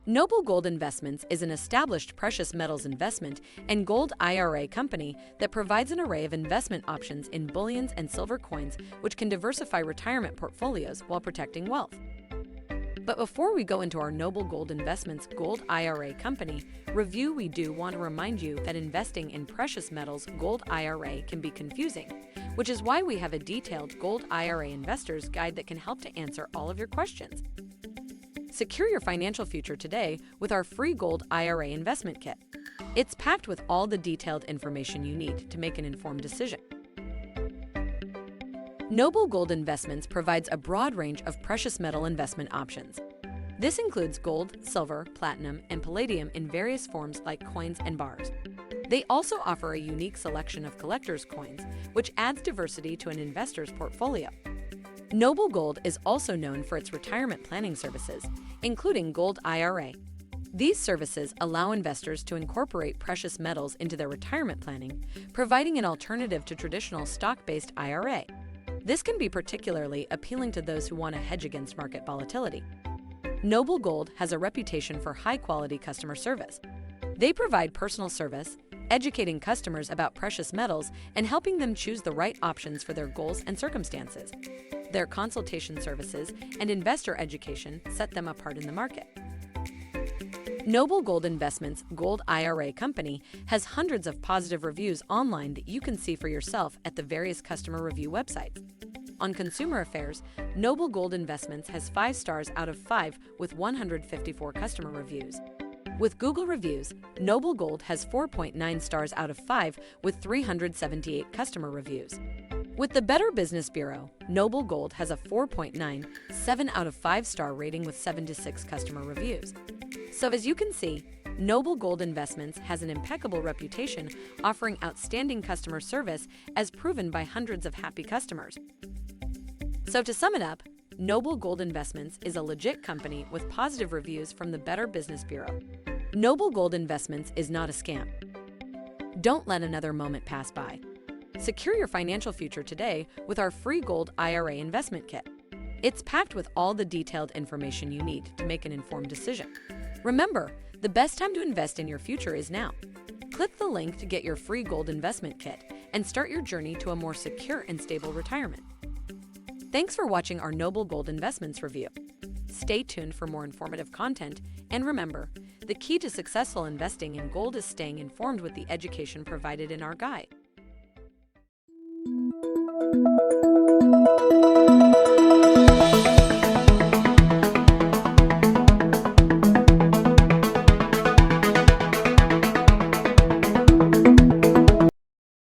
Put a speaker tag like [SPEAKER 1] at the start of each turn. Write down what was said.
[SPEAKER 1] Noble Gold Investments is an established precious metals investment and gold IRA company that provides an array of investment options in bullions and silver coins, which can diversify retirement portfolios while protecting wealth. But before we go into our Noble Gold Investments Gold IRA company review, we do want to remind you that investing in precious metals Gold IRA can be confusing, which is why we have a detailed Gold IRA Investor's Guide that can help to answer all of your questions. Secure your financial future today with our free Gold IRA investment kit. It's packed with all the detailed information you need to make an informed decision. Noble Gold Investments provides a broad range of precious metal investment options. This includes gold, silver, platinum, and palladium in various forms like coins and bars. They also offer a unique selection of collector's coins, which adds diversity to an investor's portfolio. Noble Gold is also known for its retirement planning services, including Gold IRA. These services allow investors to incorporate precious metals into their retirement planning, providing an alternative to traditional stock-based IRA. This can be particularly appealing to those who want to hedge against market volatility. Noble Gold has a reputation for high-quality customer service. They provide personal service, educating customers about precious metals and helping them choose the right options for their goals and circumstances. Their consultation services and investor education set them apart in the market. Noble Gold Investments Gold IRA company has hundreds of positive reviews online that you can see for yourself at the various customer review websites. On Consumer Affairs, Noble Gold Investments has 5 stars out of 5 with 154 customer reviews. With Google reviews, Noble Gold has 4.9 stars out of 5 with 378 customer reviews. With the Better Business Bureau, Noble Gold has a 4.9, 7 out of 5 star rating with 76 customer reviews. So as you can see, Noble Gold Investments has an impeccable reputation, offering outstanding customer service as proven by hundreds of happy customers. So to sum it up, Noble Gold Investments is a legit company with positive reviews from the Better Business Bureau. Noble Gold Investments is not a scam. Don't let another moment pass by. Secure your financial future today with our free Gold IRA investment kit. It's packed with all the detailed information you need to make an informed decision. Remember, the best time to invest in your future is now. Click the link to get your free gold investment kit and start your journey to a more secure and stable retirement. Thanks for watching our Noble Gold Investments review. Stay tuned for more informative content, and remember, the key to successful investing in gold is staying informed with the education provided in our guide.